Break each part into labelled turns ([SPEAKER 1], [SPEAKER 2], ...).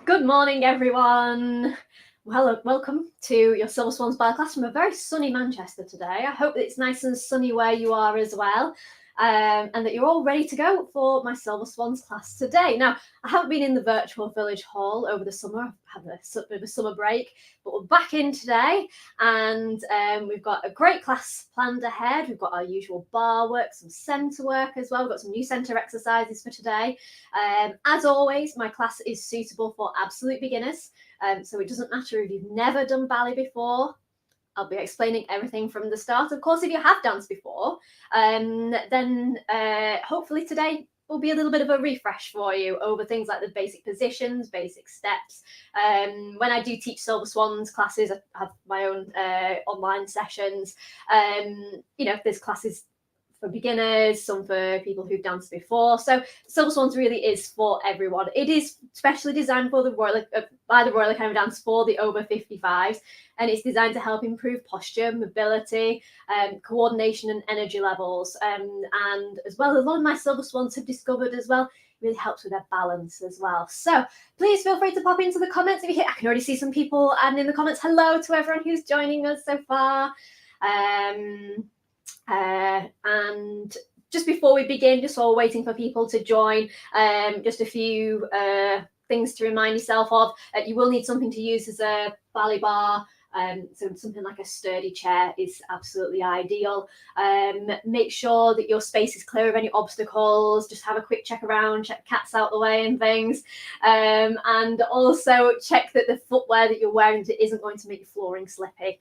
[SPEAKER 1] Good morning, everyone. Well, welcome to your Silver Swans ballet class from a very sunny Manchester today. I hope that it's nice and sunny where you are as well, and that you're all ready to go for my Silver Swans class today. Now, I haven't been in the virtual village hall over the summer. I've had a bit of a summer break, but we're back in today, and we've got a great class planned ahead. We've got our usual bar work, some centre work as well. We've got some new centre exercises for today. As always, my class is suitable for absolute beginners. So it doesn't matter if you've never done ballet before. I'll be explaining everything from the start. Of course, if you have danced before, then hopefully today will be a little bit of a refresh for you over things like the basic positions, basic steps. When I do teach Silver Swans classes, I have my own online sessions. There's classes for beginners, some for people who've danced before. So Silver Swans really is for everyone. It is specially designed for by the Royal Academy of Dance for the over 55s, and it's designed to help improve posture, mobility, coordination and energy levels. And as well, a lot of my Silver Swans have discovered as well, it really helps with their balance as well. So please feel free to pop into the comments if you hit. I can already see some people adding in the comments. Hello to everyone who's joining us so far. And just before we begin, just while we're waiting for people to join, just a few things to remind yourself of. You will need something to use as a ballet bar. So something like a sturdy chair is absolutely ideal. Make sure that your space is clear of any obstacles. Just have a quick check around, check cats out the way and things. And also check that the footwear that you're wearing isn't going to make your flooring slippy.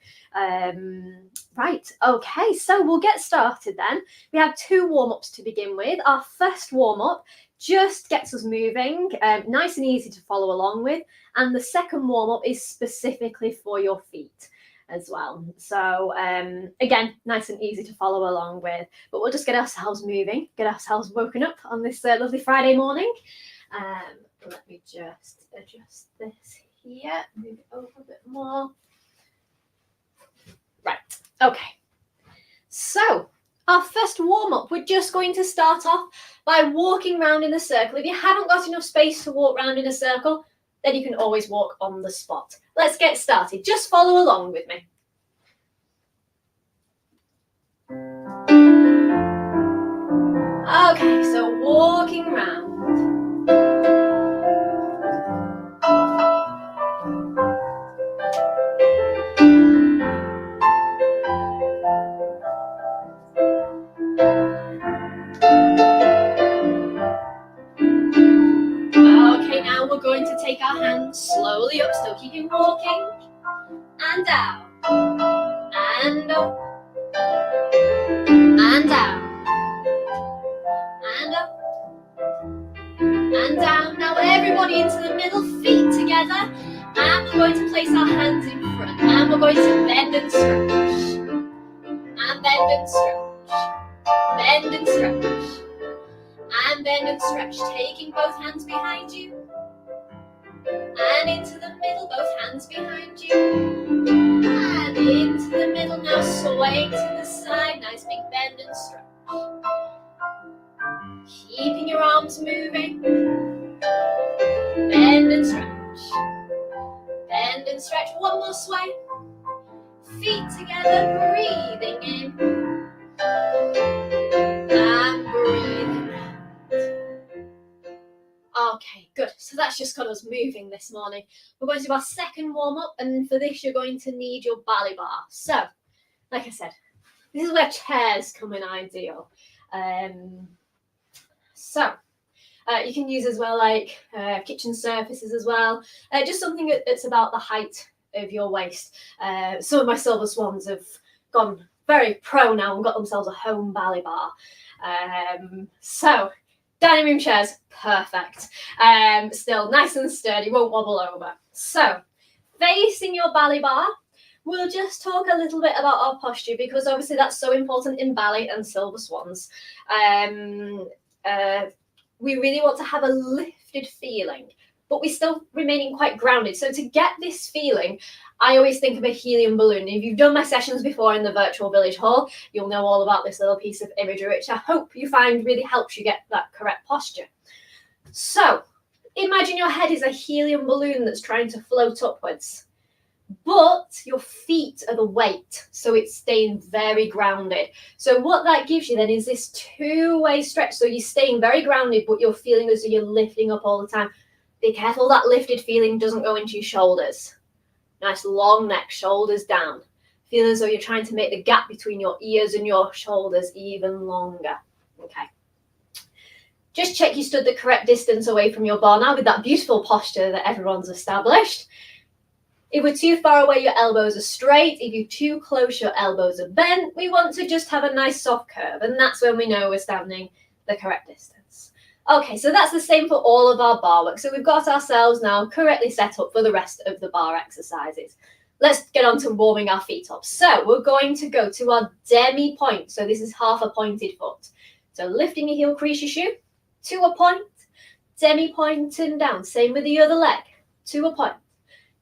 [SPEAKER 1] Right, okay, so we'll get started then. We have two warm-ups to begin with. Our first warm-up just gets us moving, nice and easy to follow along with. And the second warm-up is specifically for your feet as well. So again, nice and easy to follow along with. But we'll just get ourselves moving, get ourselves woken up on this lovely Friday morning. Let me just adjust this here, move it over a bit more. Right, okay. So our first warm-up, we're just going to start off by walking around in a circle. If you haven't got enough space to walk around in a circle, then you can always walk on the spot. Let's get started. Just follow along with me. Okay, so walking around. We're going to take our hands slowly up, still keeping walking, and down, and up, and down, and up, and down. Now everybody into the middle, feet together, and we're going to place our hands in front, and we're going to bend and stretch, and bend and stretch, bend and stretch, and bend and stretch, taking both hands behind you, and into the middle, both hands behind you, and into the middle. Now sway to the side, nice big bend and stretch, keeping your arms moving, bend and stretch, bend and stretch. One more sway, feet together, breathing in and breathing out. Okay, good. So that's just got us moving this morning. We're going to do our second warm-up, and for this you're going to need your ballet bar. So, like I said, this is where chairs come in ideal. You can use as well like kitchen surfaces as well. Just something that's about the height of your waist. Some of my Silver Swans have gone very pro now and got themselves a home ballet bar. Dining room chairs, perfect. Still nice and sturdy, won't wobble over. So, facing your ballet bar, we'll just talk a little bit about our posture because obviously that's so important in ballet and Silver Swans. We really want to have a lifted feeling, but we're still remaining quite grounded. So to get this feeling, I always think of a helium balloon. If you've done my sessions before in the virtual village hall, you'll know all about this little piece of imagery, which I hope you find really helps you get that correct posture. So imagine your head is a helium balloon that's trying to float upwards. But your feet are the weight, so it's staying very grounded. So what that gives you then is this two-way stretch. So you're staying very grounded, but you're feeling as though you're lifting up all the time. Be careful that lifted feeling doesn't go into your shoulders. Nice long neck, shoulders down. Feel as though you're trying to make the gap between your ears and your shoulders even longer. Okay. Just check you stood the correct distance away from your bar now with that beautiful posture that everyone's established. If we're too far away, your elbows are straight. If you're too close, your elbows are bent. We want to just have a nice soft curve, and that's when we know we're standing the correct distance. Okay, so that's the same for all of our bar work. So we've got ourselves now correctly set up for the rest of the bar exercises. Let's get on to warming our feet up. So we're going to go to our demi point. So this is half a pointed foot. So lifting your heel crease your shoe to a point, demi point and down. Same with the other leg, to a point.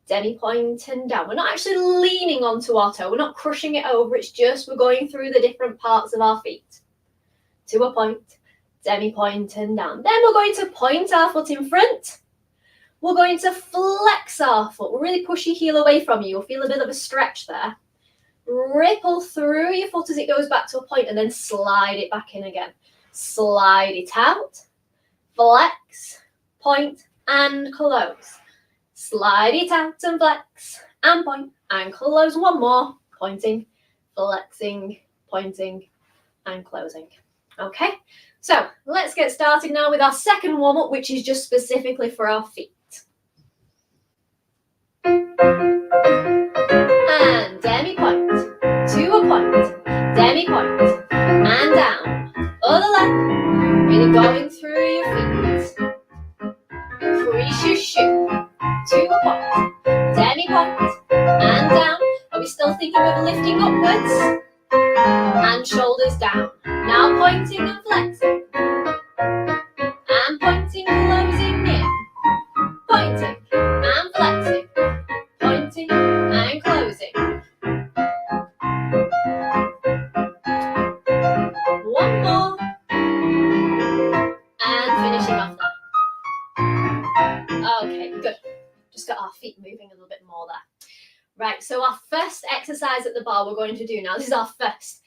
[SPEAKER 1] Demi point and down. We're not actually leaning onto our toe. We're not crushing it over. It's just we're going through the different parts of our feet. To a point, demi point and down. Then we're going to point our foot in front. We're going to flex our foot. We'll really push your heel away from you. You'll feel a bit of a stretch there. Ripple through your foot as it goes back to a point and then slide it back in again. Slide it out. Flex, point and close. Slide it out and flex and point and close. One more. Pointing, flexing, pointing and closing. Okay, so let's get started now with our second warm-up, which is just specifically for our feet. And demi point, to a point, demi point and down. Other leg, really going through your feet. Crease your shoe. To a point, demi point, and down. Are we still thinking of lifting upwards? And shoulders down. Now pointing and flexing. And pointing, closing in. Pointing and flexing. Pointing and closing. One more. And finishing off there. Okay, good. Just got our feet moving a little bit more there. Right, so our first exercise at the bar we're going to do now, this is our first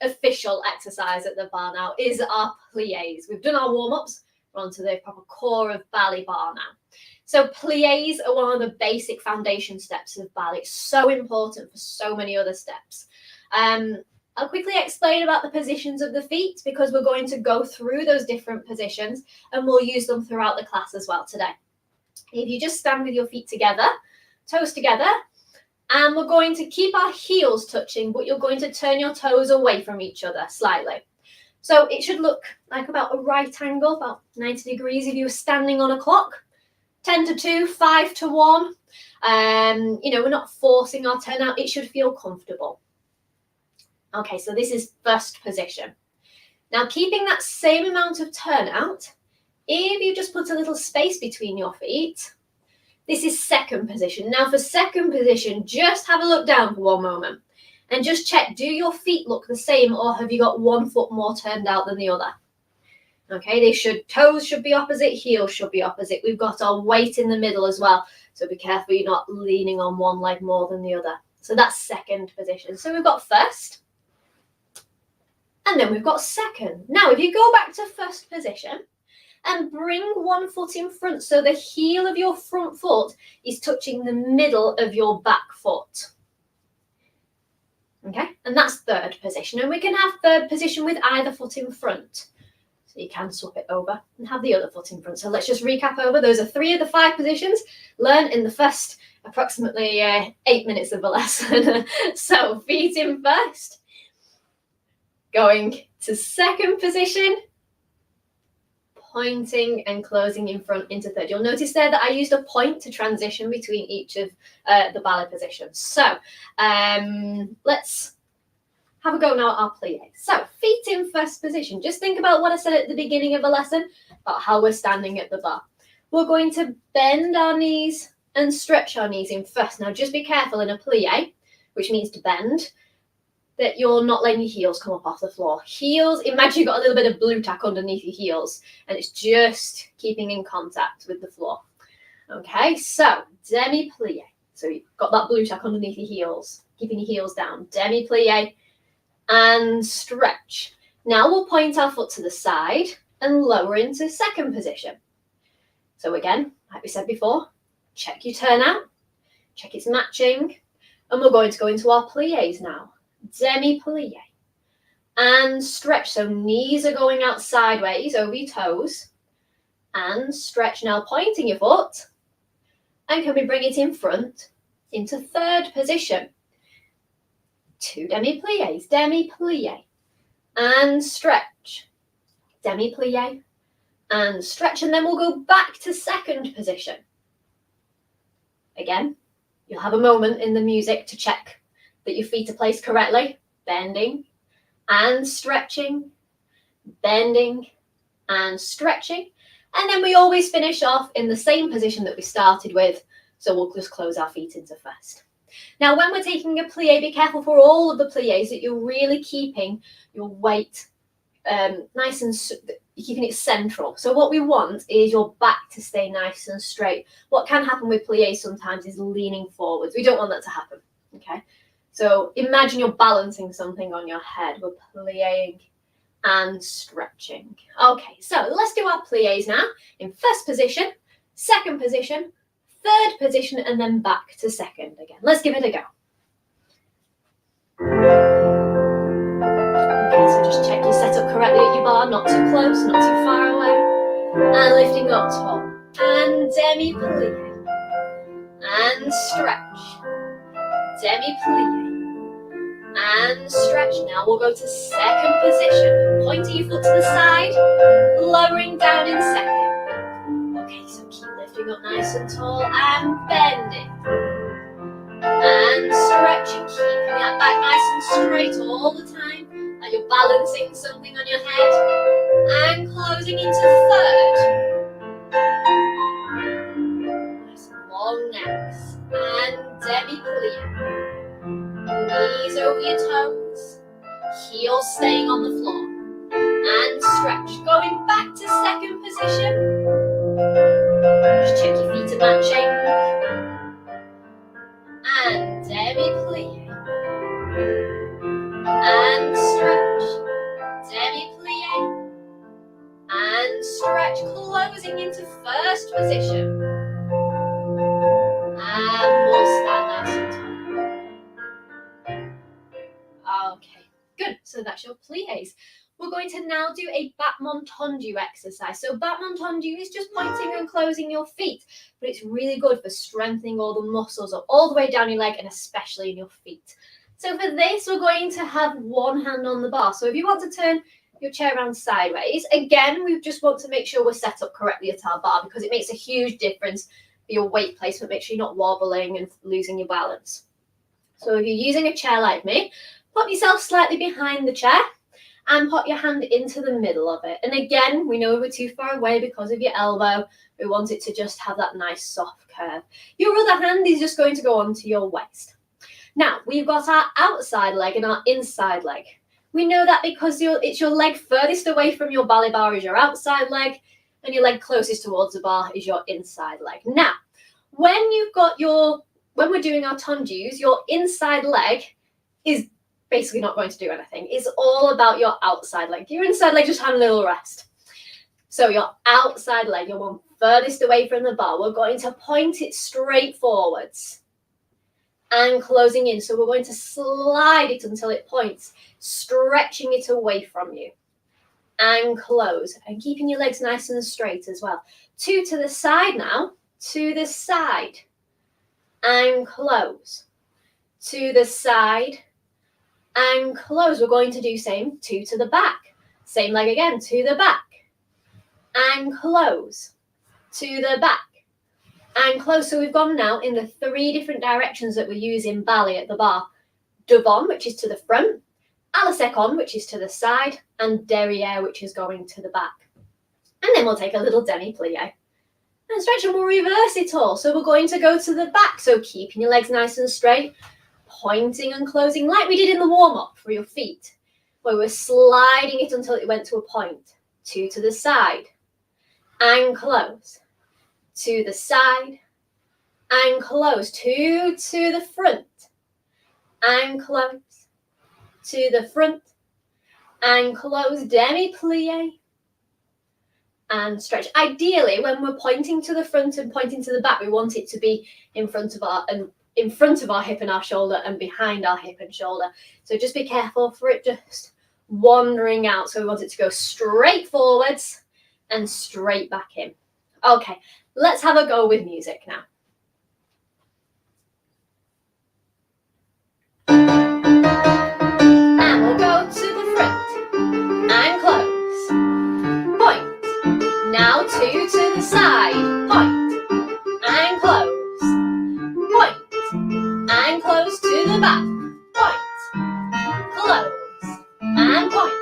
[SPEAKER 1] official exercise at the bar now, is our plies. We've done our warm-ups, we're on to the proper core of ballet bar now. So plies are one of the basic foundation steps of ballet. It's so important for so many other steps. I'll quickly explain about the positions of the feet because we're going to go through those different positions and we'll use them throughout the class as well today. If you just stand with your feet together, toes together, and we're going to keep our heels touching, but you're going to turn your toes away from each other slightly. So it should look like about a right angle, about 90 degrees if you were standing on a clock. 10 to 2, 5 to 1. We're not forcing our turn out. It should feel comfortable. Okay, so this is first position. Now, keeping that same amount of turnout, if you just put a little space between your feet, this is second position. Now, for second position, just have a look down for one moment and just check, do your feet look the same or have you got one foot more turned out than the other? Okay, toes should be opposite, heels should be opposite. We've got our weight in the middle as well, so be careful you're not leaning on one leg more than the other. So that's second position. So we've got first, and then we've got second. Now, if you go back to first position and bring one foot in front, so the heel of your front foot is touching the middle of your back foot. Okay, and that's third position. And we can have third position with either foot in front. So you can swap it over and have the other foot in front. So let's just recap over. Those are 3 of the 5 positions learned in the first approximately 8 minutes of the lesson. So feet in first, going to second position, pointing and closing in front into third. You'll notice there that I used a point to transition between each of the ballet positions. So let's have a go now at our plie. So feet in first position. Just think about what I said at the beginning of the lesson about how we're standing at the bar. We're going to bend our knees and stretch our knees in first. Now just be careful in a plie, which means to bend. that you're not letting your heels come up off the floor. Heels, imagine you've got a little bit of blue tack underneath your heels and it's just keeping in contact with the floor. Okay, so demi plie. So you've got that blue tack underneath your heels, keeping your heels down. Demi plie and stretch. Now we'll point our foot to the side and lower into second position. So again, like we said before, check your turnout, check it's matching, and we're going to go into our plies now. Demi plie and stretch. So knees are going out sideways over your toes and stretch. Now pointing your foot, and can we bring it in front into third position? 2 demi plies, demi plie and stretch, demi plie and stretch, and then we'll go back to second position. Again, you'll have a moment in the music to check that your feet are placed correctly, bending and stretching, bending and stretching, and then we always finish off in the same position that we started with, so we'll just close our feet into first. Now when we're taking a plie, be careful for all of the plies that you're really keeping your weight nice and keeping it central. So what we want is your back to stay nice and straight. What can happen with plies sometimes is leaning forwards. We don't want that to happen. Okay, so imagine you're balancing something on your head. We're plieing and stretching. Okay, so let's do our plies now in first position, second position, third position, and then back to second again. Let's give it a go. Okay, so just check you're set up correctly at your bar, not too close, not too far away, and lifting up tall, and demi plie, and stretch, demi plie, and stretch. Now we'll go to second position, pointing your foot to the side, lowering down in second. Okay, so keep lifting up nice and tall and bending and stretching, keeping that back nice and straight all the time, like you're balancing something on your head, and closing into third. Nice long necks and demi plie, knees over your toes, heels staying on the floor, and stretch, going back to second position. Just check your feet are matching. And demi plie. And stretch. Demi plie. And stretch, closing into first position. And we'll stand nice and tall. Okay, good. So that's your plies. We're going to now do a battement tondu exercise. So battement tondu is just pointing and closing your feet, but it's really good for strengthening all the muscles up all the way down your leg and especially in your feet. So for this, we're going to have one hand on the bar. So if you want to turn your chair around sideways, again, we just want to make sure we're set up correctly at our bar because it makes a huge difference for your weight placement. Make sure you're not wobbling and losing your balance. So if you're using a chair like me, put yourself slightly behind the chair and put your hand into the middle of it. And again, we know we're too far away because of your elbow. We want it to just have that nice soft curve. Your other hand is just going to go onto your waist. Now, we've got our outside leg and our inside leg. We know that because it's your leg furthest away from your ballet bar is your outside leg, and your leg closest towards the bar is your inside leg. Now, when we're doing our Tondues, your inside leg is basically not going to do anything. It's all about your outside leg. Your inside leg just had a little rest. So your outside leg, your one furthest away from the bar, we're going to point it straight forwards and closing in. So we're going to slide it until it points, stretching it away from you and close and keeping your legs nice and straight as well. 2 to the side now, to the side and close, to the side and close. We're going to do same, 2 to the back, same leg again, to the back and close, to the back and close. So we've gone now in the 3 different directions that we use in ballet at the bar. Devant, which is to the front, à la seconde, which is to the side, and derrière, which is going to the back. And then we'll take a little demi plie and stretch, and we'll reverse it all. So we're going to go to the back. So keeping your legs nice and straight, pointing and closing like we did in the warm-up for your feet, where we're sliding it until it went to a point. 2 to the side and close. To the side and close. 2 to the front and close. To the front and close. Demi plie and stretch. Ideally, when we're pointing to the front and pointing to the back, we want it to be in front of our hip and our shoulder and behind our hip and shoulder. So just be careful for it just wandering out. So we want it to go straight forwards and straight back in. Okay, let's have a go with music now. And we'll go to the front and close. Point. Now 2 to the side. Point and close. Point and close to the back. Point. Close. And point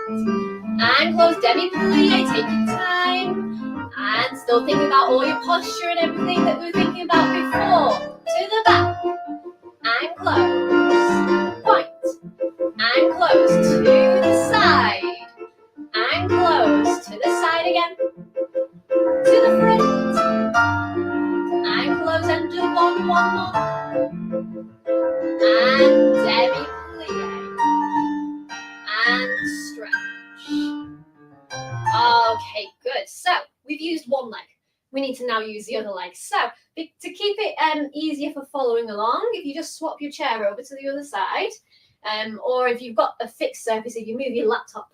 [SPEAKER 1] and close. Demi plie, take your time and still think about all your posture and everything that we were thinking about before. To the back and close. Point and close. To the side and close. To the side again. To the front and close and do one more. And Demi plie and stretch. Okay, good. So we've used one leg. We need to now use the other leg. So to keep it easier for following along, if you just swap your chair over to the other side, or if you've got a fixed surface, if you move your laptop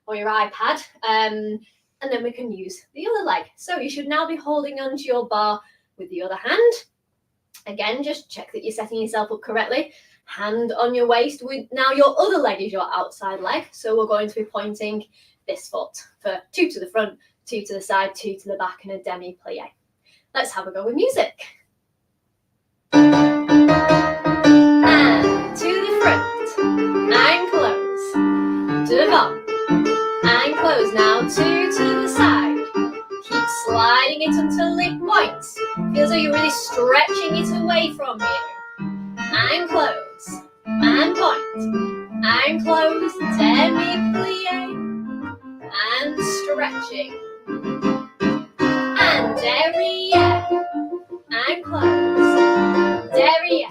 [SPEAKER 1] or your iPad, and then we can use the other leg. So you should now be holding onto your bar with the other hand. Again, just check that you're setting yourself up correctly. Hand on your waist. Now your other leg is your outside leg. So we're going to be pointing this foot for 2 to the front, 2 to the side, 2 to the back, and a demi plie. Let's have a go with music. And to the front, and close. To the back, and close. Now 2 to the side. Keep sliding it until it points. Feels like you're really stretching it away from you. And close, and point, and close. Demi plie. And stretching and derriere and close, derriere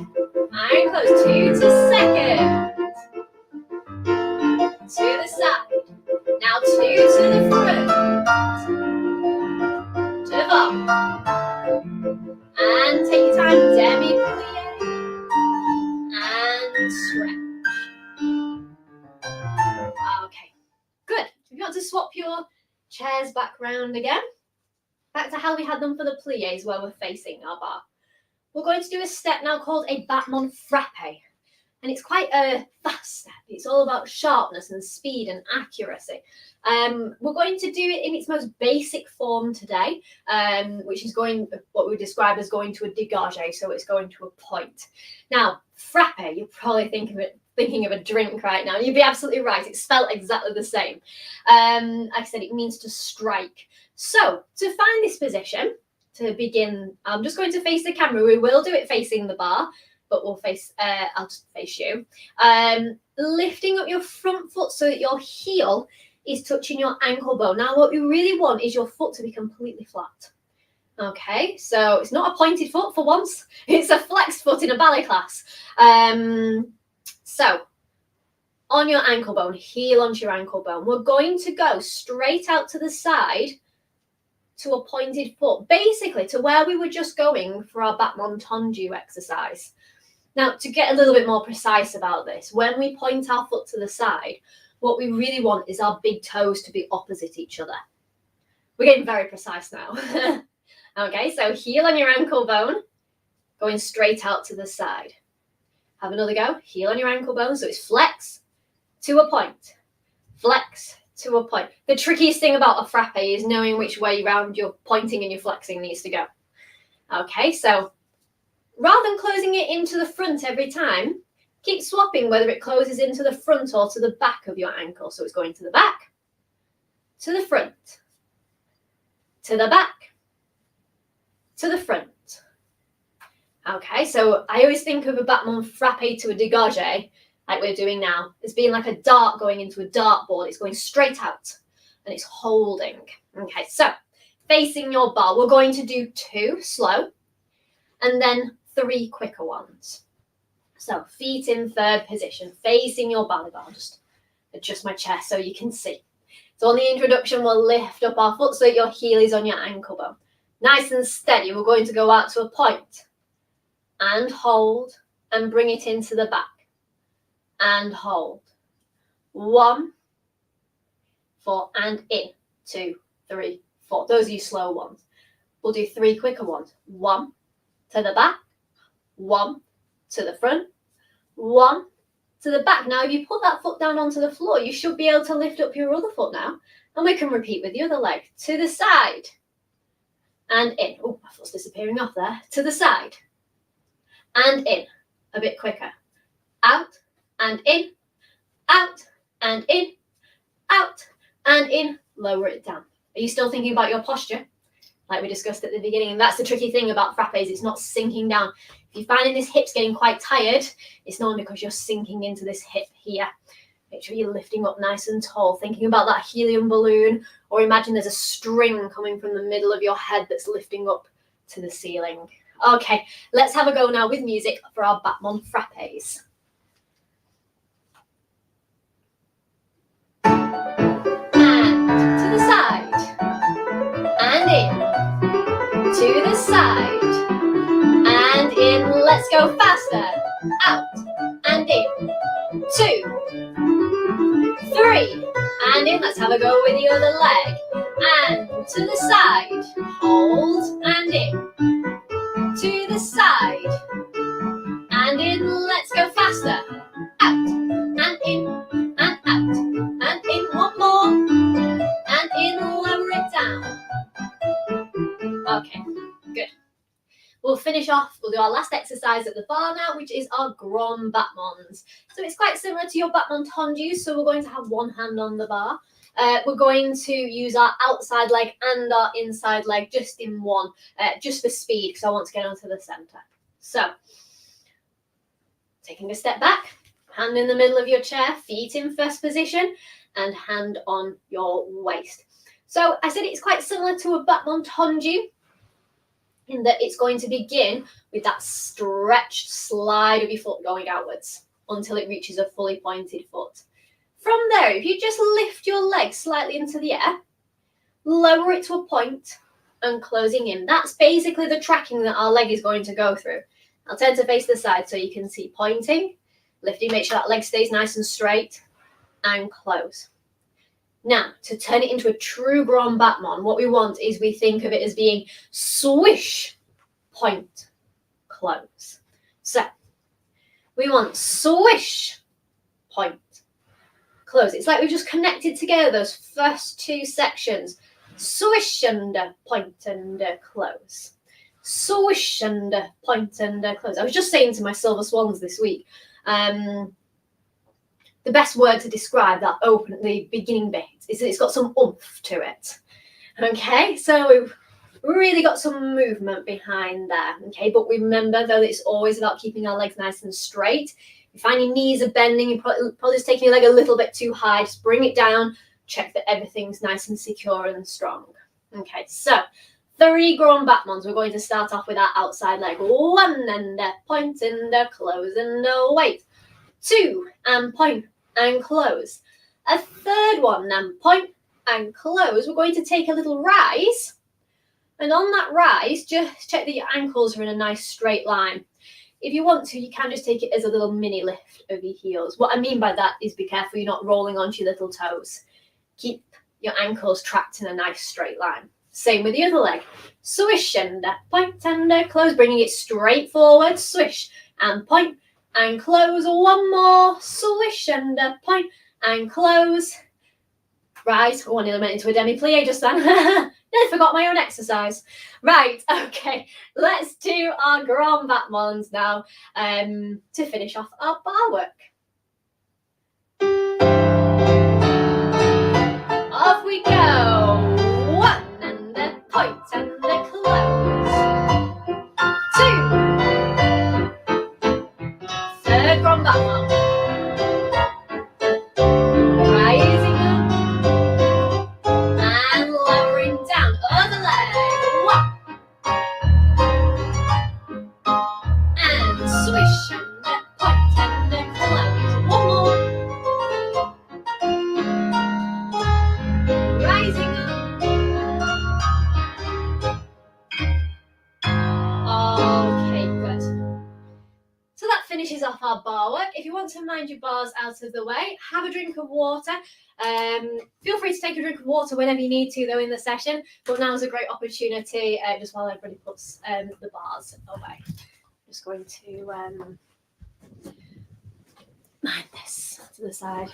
[SPEAKER 1] and close. 2 to second, to the side. Now 2 to the front, to the back, and take your time. Demi plie and stretch. Okay. Good. If you want to swap your chairs back round again, back to how we had them for the plies where we're facing our bar. We're going to do a step now called a battement frappe. And it's quite a fast step. It's all about sharpness and speed and accuracy. We're going to do it in its most basic form today, which is what we describe as going to a dégagé, so it's going to a point. Now, frappe, you're probably thinking of a drink right now. You'd be absolutely right. It's spelled exactly the same. Like I said, it means to strike. So to find this position, to begin, I'm just going to face the camera. We will do it facing the bar, but I'll just face you. Lifting up your front foot so that your heel is touching your ankle bone. Now, what we really want is your foot to be completely flat. Okay, so it's not a pointed foot for once. It's a flexed foot in a ballet class. So, on your ankle bone, heel onto your ankle bone, we're going to go straight out to the side to a pointed foot, basically to where we were just going for our battement tondu exercise. Now, to get a little bit more precise about this, when we point our foot to the side, what we really want is our big toes to be opposite each other. We're getting very precise now. Okay, so heel on your ankle bone, going straight out to the side. Have another go. Heel on your ankle bone, so it's flex to a point. Flex to a point. The trickiest thing about a frappe is knowing which way round your pointing and your flexing needs to go. Okay, so rather than closing it into the front every time, keep swapping whether it closes into the front or to the back of your ankle. So it's going to the back, to the front, to the back, to the front. Okay, so I always think of a battement frappe to a dégagé, like we're doing now, as being like a dart going into a dartboard. It's going straight out and it's holding. Okay, so facing your bar, we're going to do 2 slow and then 3 quicker ones. So feet in third position, facing your ballet bar. I'll just adjust my chair so you can see. So on the introduction, we'll lift up our foot so that your heel is on your ankle bone. Nice and steady, we're going to go out to a point and hold and bring it into the back and hold. 1, 4 and in, 2, 3, 4. Those are your slow ones. We'll do 3 quicker ones. 1 to the back, 1 to the front, 1 to the back. Now, if you put that foot down onto the floor, you should be able to lift up your other foot now. And we can repeat with the other leg. To the side and in. Oh, my foot's disappearing off there. To the side and in. A bit quicker. Out and in, out and in, out and in. Lower it down. Are you still thinking about your posture? Like we discussed at the beginning, and that's the tricky thing about frappes, it's not sinking down. If you're finding this hip's getting quite tired, it's normally because you're sinking into this hip here. Make sure you're lifting up nice and tall, thinking about that helium balloon, or imagine there's a string coming from the middle of your head that's lifting up to the ceiling. Okay, let's have a go now with music for our battement frappes. And to the side, and in, to the side, and in. Let's go faster. Out and in. 2, 3, and in. Let's have a go with the other leg. And to the side, hold and in. To the side, and in. Let's go faster. Out and in, and out, and in. 1 more, and in. Lower it down. Okay, good. We'll finish off, we'll do our last exercise at the bar now, which is our grand battements. So it's quite similar to your battement Tondues, so we're going to have one hand on the bar. We're going to use our outside leg and our inside leg just in one, just for speed, because I want to get onto the centre. So, taking a step back, hand in the middle of your chair, feet in first position, and hand on your waist. So I said it's quite similar to a battement Tondu, in that it's going to begin with that stretched slide of your foot going outwards until it reaches a fully pointed foot. From there, if you just lift your leg slightly into the air, lower it to a point and closing in. That's basically the tracking that our leg is going to go through. I'll tend to face the side so you can see pointing, lifting, make sure that leg stays nice and straight, and close. Now, to turn it into a true grand battement, what we want is we think of it as being swish, point, close. So, we want swish, point, close. It's like we've just connected together those first 2 sections. Swish and point and close. Swish and point and close. I was just saying to my Silver Swans this week, the best word to describe that the beginning bit is that it's got some oomph to it. Okay, so we've really got some movement behind there. Okay, but remember though that it's always about keeping our legs nice and straight. If you find your knees are bending, you're probably just taking your leg a little bit too high. Just bring it down, check that everything's nice and secure and strong. Okay, so 3 grand battements. We're going to start off with our outside leg. 1 and point and close and wait. 2 and point and close. A 3rd one and point and close. We're going to take a little rise, and on that rise just check that your ankles are in a nice straight line. If you want to, you can just take it as a little mini lift of your heels. What I mean by that is be careful you're not rolling onto your little toes. Keep your ankles trapped in a nice straight line. Same with the other leg. Swish and point and close, bringing it straight forward. Swish and point and close. 1 more. Swish and point and close. Rise. Oh, I nearly went into a Demi Plie just then. I forgot my own exercise. Right, okay. Let's do our grand battements now to finish off our bar work. Off we go. 1 and point and close. 2 finishes off our bar work. If you want to mind your bars out of the way, have a drink of water. Feel free to take a drink of water whenever you need to, though, in the session. But now's a great opportunity, just while everybody puts the bars away. I'm just going to mind this to the side.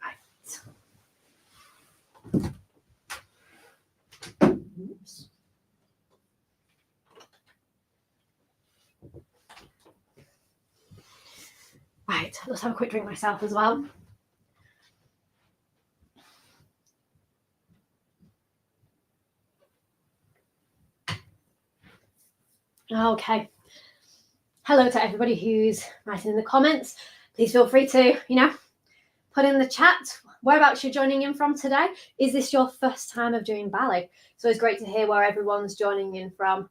[SPEAKER 1] Right. Oops. Right, let's have a quick drink myself as well. Okay. Hello to everybody who's writing in the comments. Please feel free to, put in the chat whereabouts you're joining in from today. Is this your first time of doing ballet? So it's great to hear where everyone's joining in from.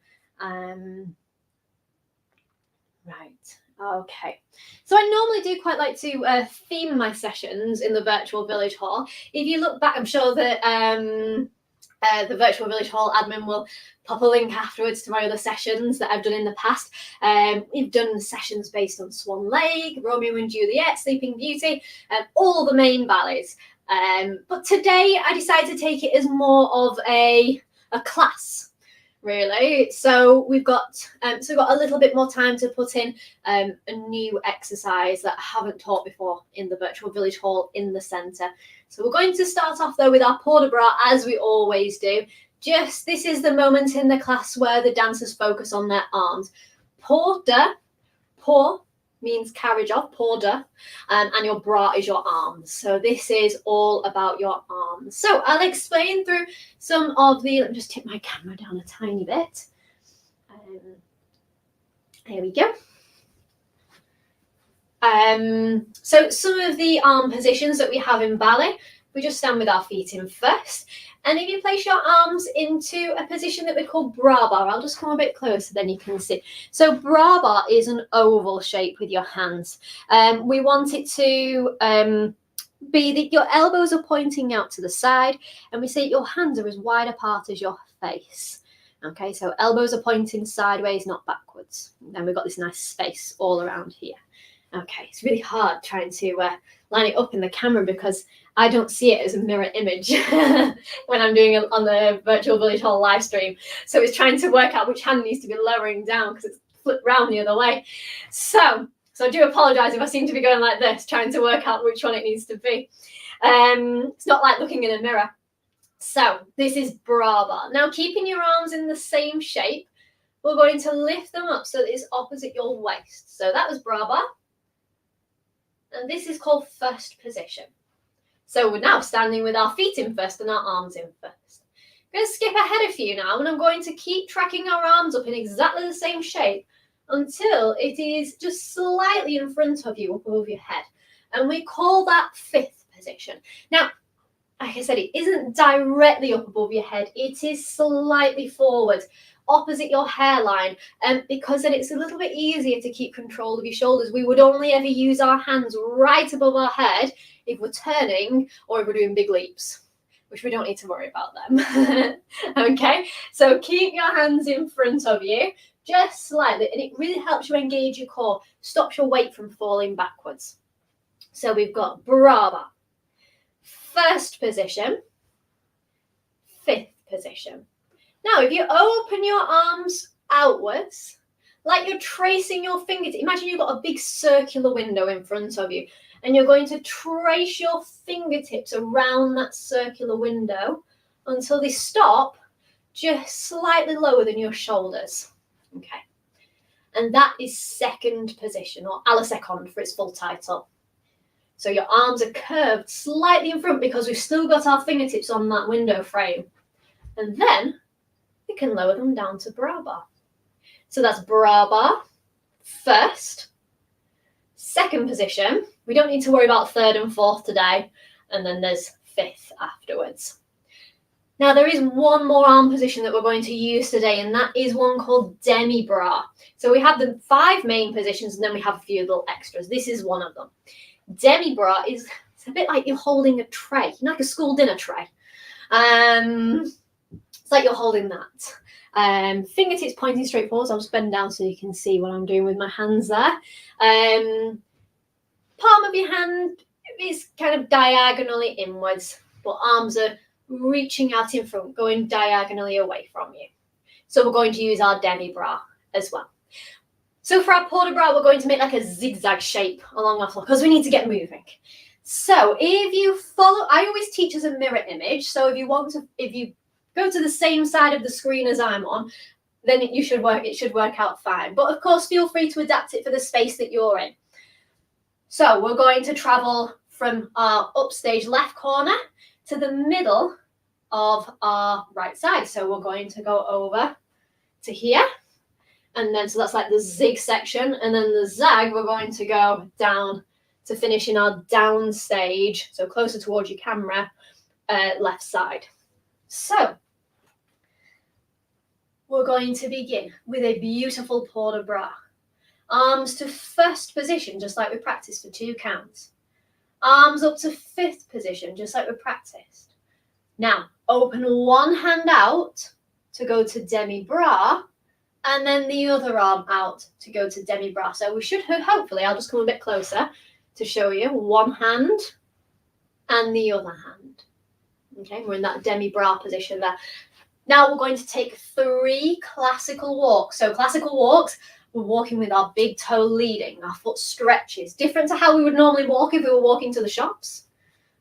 [SPEAKER 1] Right. Okay, so I normally do quite like to theme my sessions in the virtual village hall. If you look back, I'm sure that the virtual village hall admin will pop a link afterwards to my other sessions that I've done in the past. We've done sessions based on Swan Lake, Romeo and Juliet, Sleeping Beauty, all the main ballets. But today I decided to take it as more of a class, really. So we've got a little bit more time to put in a new exercise that I haven't taught before in the virtual village hall in the centre. So we're going to start off though with our Pas de Bras, as we always do. This is the moment in the class where the dancers focus on their arms. Pas means carriage of, pas de, and your bras is your arms. So this is all about your arms. So I'll explain through some of the, let me just tip my camera down a tiny bit. There we go. So some of the arm positions that we have in ballet, we just stand with our feet in first. And if you place your arms into a position that we call bras barre, I'll just come a bit closer, then you can see. So bras barre is an oval shape with your hands. We want it to be that your elbows are pointing out to the side, and we say your hands are as wide apart as your face. Okay, so elbows are pointing sideways, not backwards. And then we've got this nice space all around here. Okay, it's really hard trying to line it up in the camera because I don't see it as a mirror image when I'm doing it on the virtual village hall live stream. So it's trying to work out which hand needs to be lowering down because it's flipped round the other way. So I do apologise if I seem to be going like this, trying to work out which one it needs to be. It's not like looking in a mirror. So this is bras barre. Now, keeping your arms in the same shape, we're going to lift them up so that it's opposite your waist. So that was bras barre. And this is called first position. So we're now standing with our feet in first and our arms in first. I'm going to skip ahead a few now, and I'm going to keep tracking our arms up in exactly the same shape until it is just slightly in front of you, up above your head. And we call that fifth position. Now, like I said, it isn't directly up above your head. It is slightly forward, opposite your hairline, because then it's a little bit easier to keep control of your shoulders. We would only ever use our hands right above our head if we're turning or if we're doing big leaps, which we don't need to worry about them. Okay, so keep your hands in front of you, just slightly, and it really helps you engage your core, stops your weight from falling backwards. So we've got bras barre, first position, fifth position. Now, if you open your arms outwards, like you're tracing your fingertips, imagine you've got a big circular window in front of you, and you're going to trace your fingertips around that circular window until they stop just slightly lower than your shoulders. Okay. And that is second position, or à la seconde for its full title. So your arms are curved slightly in front because we've still got our fingertips on that window frame. And then we can lower them down to bras barre. So that's bras barre, first. Second position, we don't need to worry about third and fourth today. And then there's fifth afterwards. Now there is one more arm position that we're going to use today, and that is one called Demi Bra. So we have the 5 main positions, and then we have a few little extras. This is one of them. Demi Bra is, it's a bit like you're holding a tray, like a school dinner tray. It's like you're holding that. Fingertips pointing straight forwards. I'll just bend down so you can see what I'm doing with my hands there. Palm of your hand is kind of diagonally inwards, but arms are reaching out in front, going diagonally away from you. So we're going to use our Demi Bra as well. So for our port de bras, we're going to make like a zigzag shape along our floor because we need to get moving. So if you follow, I always teach as a mirror image. So if you go to the same side of the screen as I'm on, then it should work out fine. But of course, feel free to adapt it for the space that you're in. So we're going to travel from our upstage left corner to the middle of our right side. So we're going to go over to here. And then, so that's like the zig section. And then the zag, we're going to go down to finish in our down stage. So closer towards your camera, left side. So we're going to begin with a beautiful port de bras. Arms to first position, just like we practiced for 2 counts. Arms up to 5th position, just like we practiced. Now, open one hand out to go to Demi Bra, and then the other arm out to go to Demi Bra. So we should, hopefully, I'll just come a bit closer to show you. One hand and the other hand. Okay, we're in that Demi Bra position there. Now we're going to take 3 classical walks. So classical walks, we're walking with our big toe leading, our foot stretches. Different to how we would normally walk if we were walking to the shops.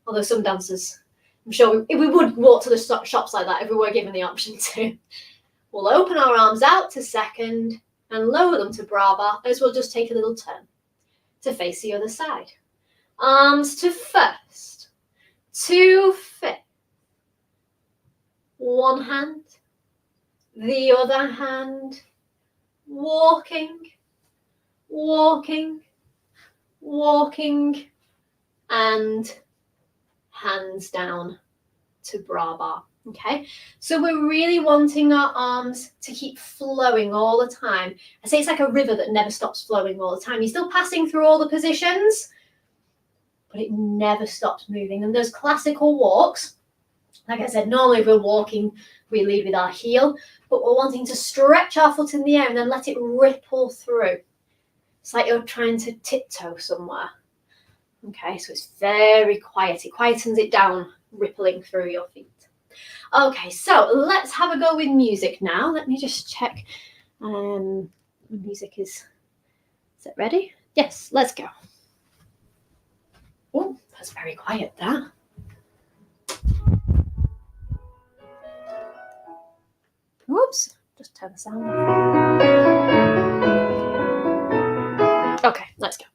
[SPEAKER 1] Although some dancers, I'm sure we would walk to the shops like that if we were given the option to. We'll open our arms out to second and lower them to bra bar as we'll just take a little turn to face the other side. Arms to first, to 5th. One hand, the other hand, walking, walking, walking, and hands down to bra bar. Okay, so we're really wanting our arms to keep flowing all the time. I say it's like a river that never stops flowing all the time. You're still passing through all the positions, but it never stops moving. And those classical walks, like I said, normally if we're walking, we lead with our heel, but we're wanting to stretch our foot in the air and then let it ripple through. It's like you're trying to tiptoe somewhere. Okay, so it's very quiet. It quietens it down, rippling through your feet. Okay, so let's have a go with music now. Let me just check. Music is it ready? Yes, let's go. Oh, that's very quiet, that. Whoops, just turn the sound off. Okay, let's go.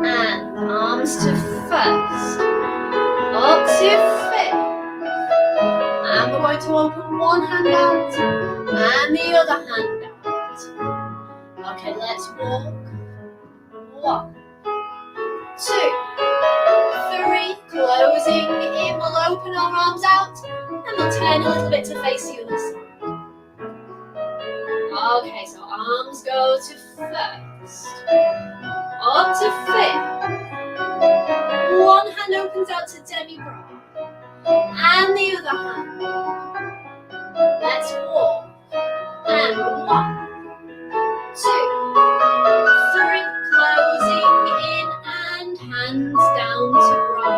[SPEAKER 1] And arms to first. Up to 5th. And we're going to open one hand out and the other hand out. Okay, let's walk. 1, 2, 3. Closing in. We'll open our arms out and we'll turn a little bit to face the other side. Okay, so arms go to first. Up to 5th. One hand opens out to Demi Bra, and the other hand. Let's walk. And 1, 2, 3. Closing in and hands down to bra.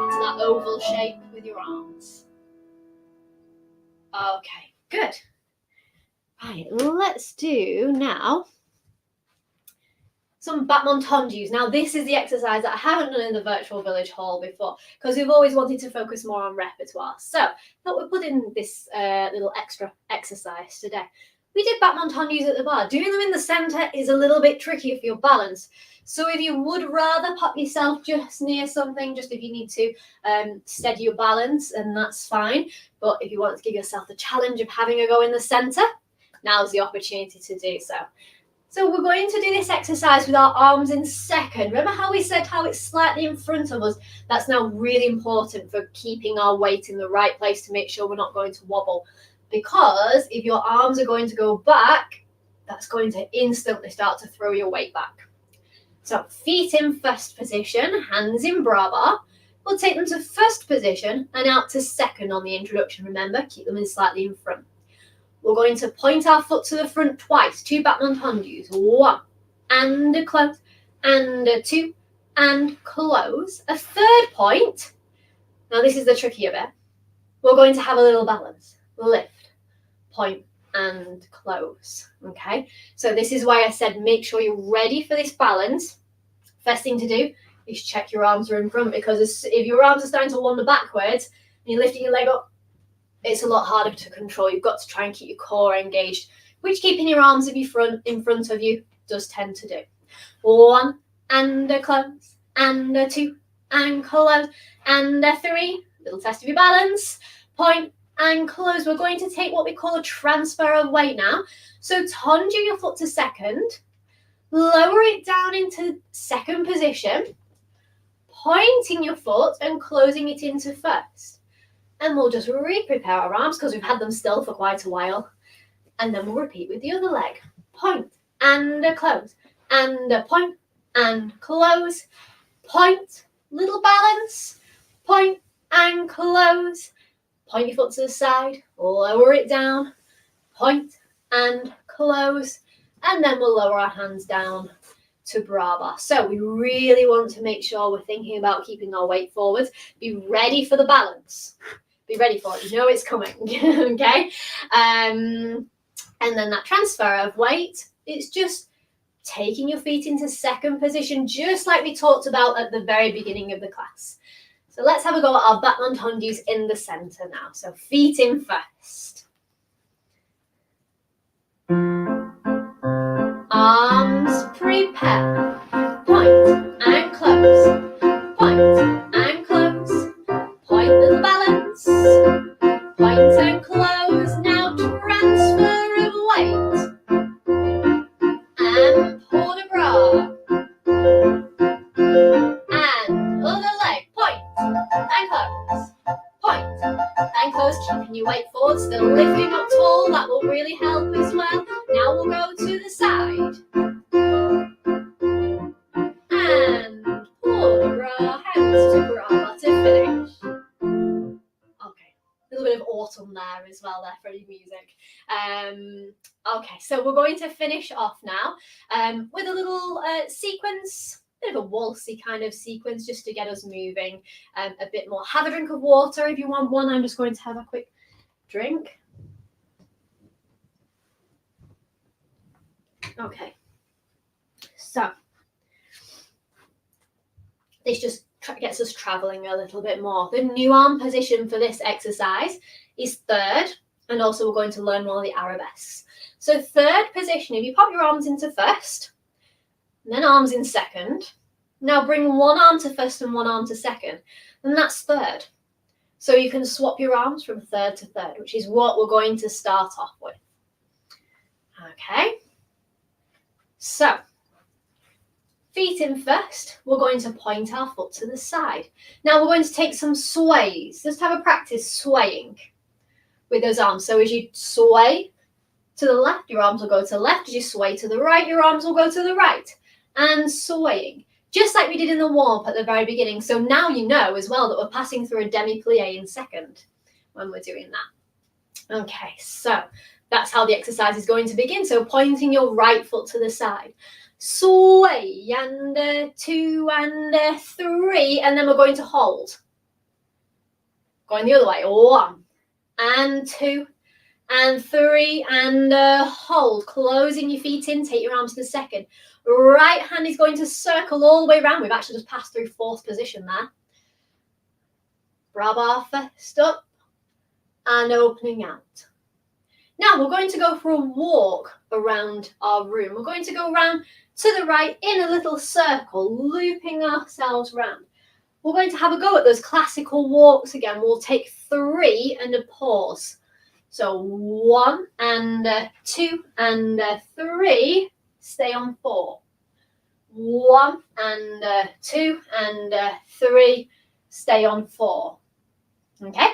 [SPEAKER 1] Into that oval shape with your arms. Okay, good. Right, let's do now some battement Tondues. Now, this is the exercise that I haven't done in the virtual village hall before because we've always wanted to focus more on repertoire. So, I thought we'd put in this little extra exercise today. We did battement Tondues at the bar. Doing them in the centre is a little bit tricky for your balance. So, if you would rather pop yourself just near something, just if you need to steady your balance, and that's fine. But if you want to give yourself the challenge of having a go in the centre, now's the opportunity to do so. So we're going to do this exercise with our arms in second. Remember how we said how it's slightly in front of us? That's now really important for keeping our weight in the right place to make sure we're not going to wobble. Because if your arms are going to go back, that's going to instantly start to throw your weight back. So feet in first position, hands in bra bar. we'll take them to first position and out to second on the introduction. Remember, keep them in slightly in front. We're going to point our foot to the front twice, 2 Batman Tondus, 1 and a close, and a 2 and close. A third point, now this is the trickier bit, we're going to have a little balance, lift, point and close, okay? So this is why I said make sure you're ready for this balance. First thing to do is check your arms are in front, because if your arms are starting to wander backwards and you're lifting your leg up, it's a lot harder to control. You've got to try and keep your core engaged, which keeping your arms in front of you does tend to do. 1 and a close, and a 2 and close, and a 3, little test of your balance, point and close. We're going to take what we call a transfer of weight now. So Tondu your foot to second, lower it down into second position, pointing your foot and closing it into first. And we'll just re-prepare our arms because we've had them still for quite a while. And then we'll repeat with the other leg. Point and a close, and a point and close, point, little balance, point and close, point your foot to the side, lower it down, point and close, and then we'll lower our hands down to bra bar. So we really want to make sure we're thinking about keeping our weight forward. Be ready for the balance. Be ready for it. You know it's coming, okay? And then that transfer of weight, it's just taking your feet into second position, just like we talked about at the very beginning of the class. So let's have a go at our Batman Tondus in the centre now. So feet in first. Arms prepare. Point and close. Point and close. Point, little balance. Point and close. Now transfer of weight. And pull the bra. And other leg. Point and close. Point and close. Keeping your weight forward. Still lifting up tall. That will really help as well. Now we'll go to the side. And pull the bra. Hands to bra to finish. Okay. A little bit of autumn there as well there for your music. Okay, so we're going to finish off now with a little sequence, a bit of a waltzy kind of sequence just to get us moving a bit more. Have a drink of water if you want one. I'm just going to have a quick drink. Okay, so this just gets us traveling a little bit more. The new arm position for this exercise is third, and also we're going to learn one of the arabesques. So third position, if you pop your arms into first, and then arms in second, now bring one arm to first and one arm to second, and that's third. So you can swap your arms from third to third, which is what we're going to start off with. Okay, so feet in first, we're going to point our foot to the side. Now we're going to take some sways. Just have a practice swaying with those arms. So as you sway to the left, your arms will go to the left. As you sway to the right, your arms will go to the right. And swaying, just like we did in the warm-up at the very beginning. So now you know as well that we're passing through a demi-plie in second when we're doing that. Okay, so that's how the exercise is going to begin. So pointing your right foot to the side. Sway, and 2 and 3, and then we're going to hold. Going the other way, 1 and 2 and 3 and hold. Closing your feet in, take your arms to the second. Right hand is going to circle all the way around. We've actually just passed through fourth position there. Bra bar first up and opening out. Now we're going to go for a walk around our room. We're going to go around to the right in a little circle, looping ourselves round. We're going to have a go at those classical walks again. We'll take 3 and a pause. So 1 and 2 and 3, stay on 4. 1 and 2 and 3, stay on 4. Okay,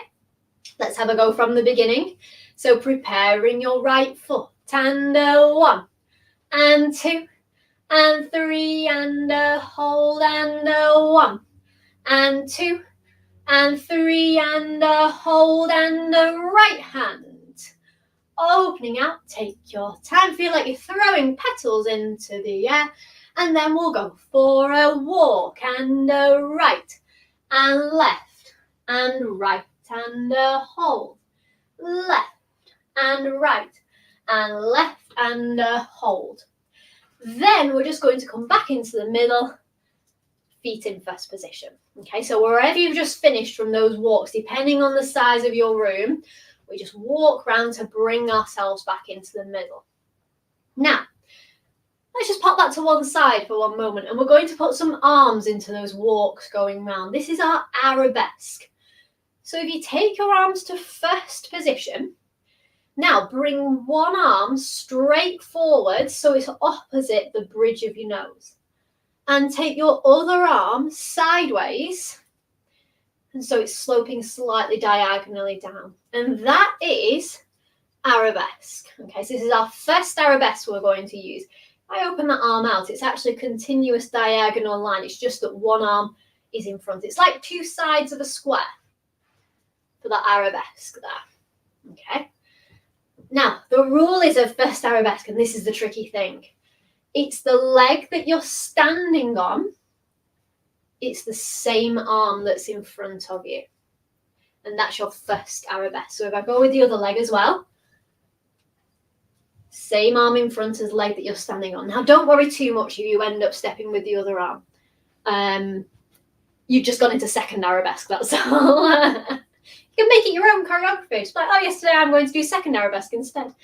[SPEAKER 1] let's have a go from the beginning. So preparing your right foot, and 1 and 2 and 3 and hold, and 1 and 2 and 3, and a hold, and a right hand. Opening out, take your time, feel like you're throwing petals into the air, and then we'll go for a walk, and a right, and left, and right, and a hold, left, and right, and left, and a hold. Then we're just going to come back into the middle, feet in first position. Okay, so wherever you've just finished from those walks, depending on the size of your room, we just walk round to bring ourselves back into the middle. Now, let's just pop that to one side for one moment, and we're going to put some arms into those walks going round. This is our arabesque. So if you take your arms to first position, now bring one arm straight forward so it's opposite the bridge of your nose. And take your other arm sideways, and so it's sloping slightly diagonally down. And that is arabesque. Okay, so this is our first arabesque we're going to use. If I open that arm out, it's actually a continuous diagonal line. It's just that one arm is in front. It's like two sides of a square for that arabesque there. Okay. Now, the rule is of first arabesque, and this is the tricky thing. It's the leg that you're standing on. It's the same arm that's in front of you. And that's your first arabesque. So if I go with the other leg as well, same arm in front as the leg that you're standing on. Now, don't worry too much if you end up stepping with the other arm. You've just gone into second arabesque, that's all. You can make it your own choreography. Just like, oh, yesterday I'm going to do second arabesque instead.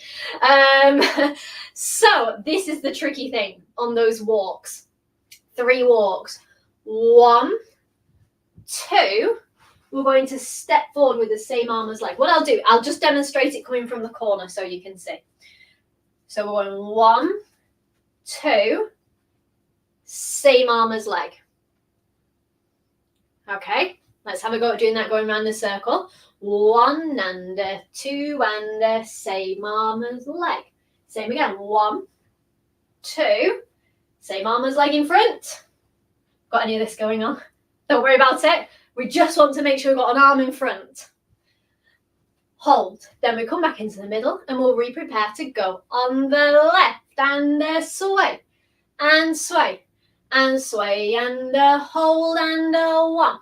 [SPEAKER 1] So this is the tricky thing on those walks. 3 walks. 1, 2. We're going to step forward with the same arm as leg. What I'll do, I'll just demonstrate it coming from the corner so you can see. So we're going 1, 2, same arm as leg. Okay, let's have a go at doing that going around the circle. 1 and 2 and same arm as leg. Same again. 1, 2, same arm as leg in front. Got any of this going on? Don't worry about it. We just want to make sure we've got an arm in front. Hold. Then we come back into the middle and we'll re-prepare to go on the left and sway and sway and sway and hold and 1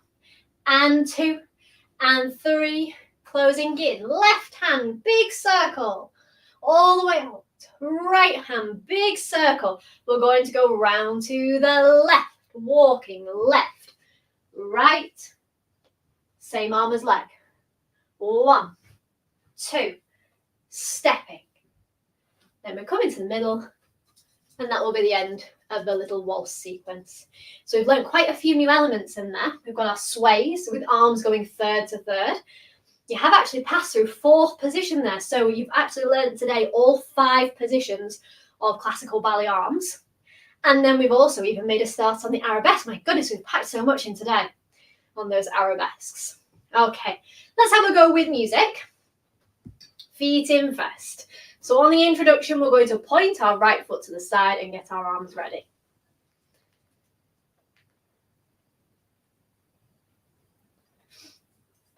[SPEAKER 1] and 2 and 3. Closing in. Left hand, big circle. All the way out. Right hand, big circle. We're going to go round to the left. Walking left, right, same arm as leg. 1, 2, stepping. Then we come into the middle, and that will be the end of the little waltz sequence. So we've learned quite a few new elements in there. We've got our sways with arms going third to third. You have actually passed through 4th position there. So you've actually learned today all 5 positions of classical ballet arms. And then we've also even made a start on the arabesque. My goodness, we've packed so much in today on those arabesques. Okay, let's have a go with music. Feet in first. So on the introduction, we're going to point our right foot to the side and get our arms ready.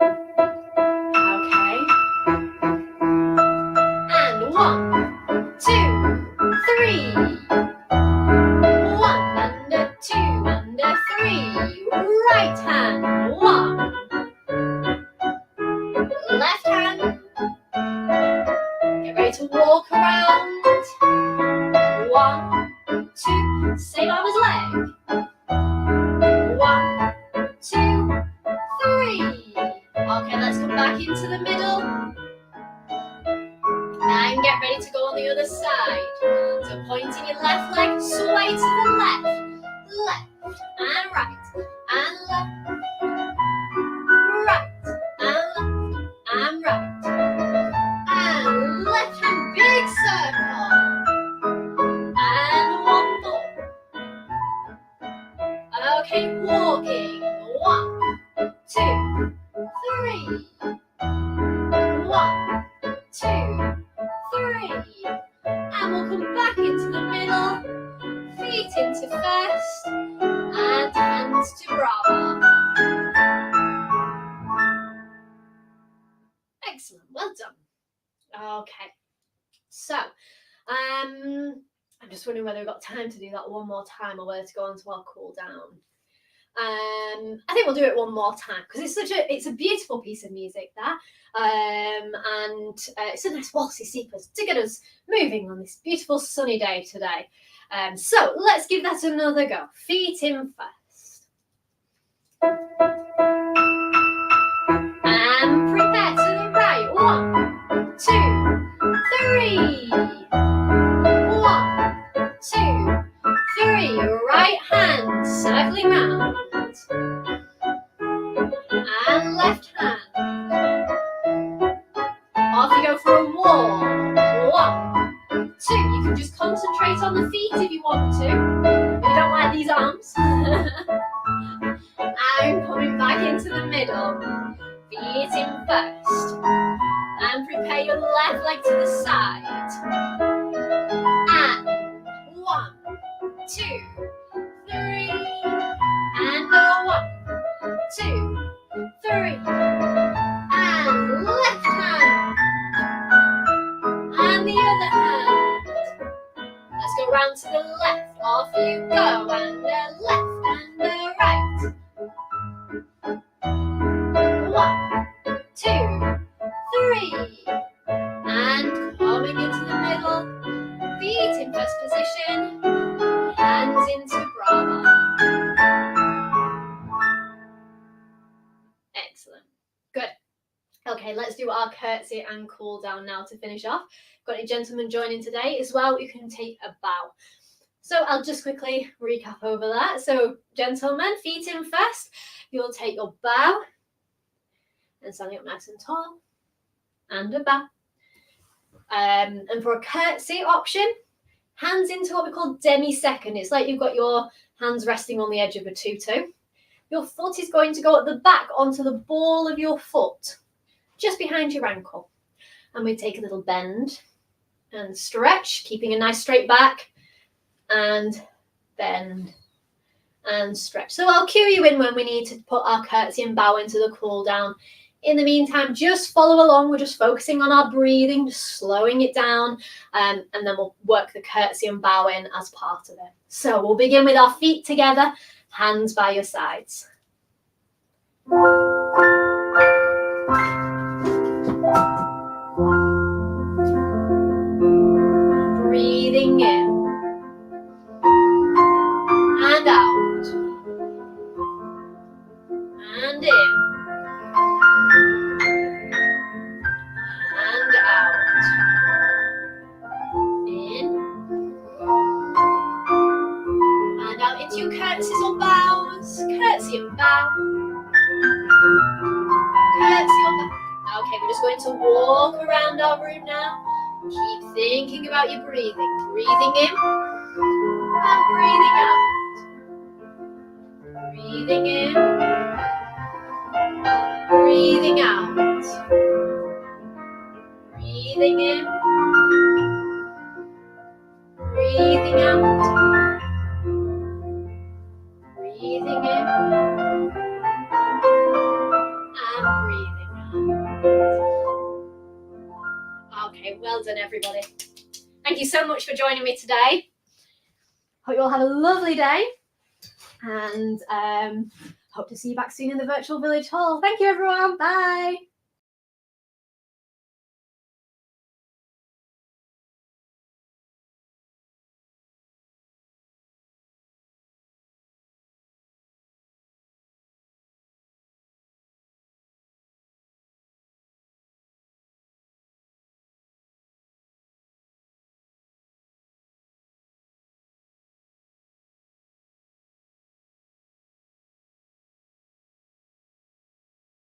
[SPEAKER 1] Okay. And 1, 2, 3. 1 and 2 and 3. Right hand. 1. Left hand. Get ready to walk around. 1, 2. Same arm as leg. 1, 2, 3. Okay, let's come back into the middle. And get ready to go on the other side. So pointing your left leg, sway to the left. Left and right and left. Right and left and right. And left hand, big circle. And 1 more. Okay, walking. 1, 2, 3. 1, 2, 3. And we'll come back into the middle. Feet into first. And hands Excellent, well done. Okay, so I'm just wondering whether we've got time to do that one more time or whether to go on to our cool down. I think we'll do it one more time because it's a beautiful piece of music that, and it's a nice waltzy sequence to get us moving on this beautiful sunny day today. So let's give that another go. Feet in first, and prepare to the right. 1, 2, 3. 1, 2, 3. Right hand circling round. And left hand. Off you go for a wall. 1, 2. You can just concentrate on the feet if you want to. If you don't like these arms. And coming back into the middle. Feet in first. And prepare your left leg to the side. And 1, 2, 3. And 1, 2, 3. And left hand. And the other hand. Let's go round to the left. Off you go. And the left and the right. 1, 2, 3. And coming into the middle. Feet in first position. Hands into bra. Excellent. Good. Okay, let's do our curtsy and cool down now to finish off. Got any gentlemen joining today as well? You can take a bow. So I'll just quickly recap over that. So gentlemen, feet in first. You'll take your bow and standing up nice and tall and a bow. And for a curtsy option, hands into what we call demi-second. It's like you've got your hands resting on the edge of a tutu. Your foot is going to go at the back onto the ball of your foot, just behind your ankle. And we take a little bend and stretch, keeping a nice straight back, and bend and stretch. So I'll cue you in when we need to put our curtsy and bow into the cool down. In the meantime, just follow along. We're just focusing on our breathing, just slowing it down, and then we'll work the curtsy and bow in as part of it. So we'll begin with our feet together, hands by your sides. Breathing in and out and in and out, in and out into your curtsies or bows. Curtsy and bow, curtsy or bow. Okay, we're just going to walk around our room now. Keep thinking about your breathing. Breathing in and breathing out. Breathing in, breathing out. Breathing in, breathing out. Breathing in and breathing out. Okay, well done everybody. Thank you so much for joining me today. Hope you all have a lovely day, and hope to see you back soon in the virtual village hall. Thank you everyone, bye.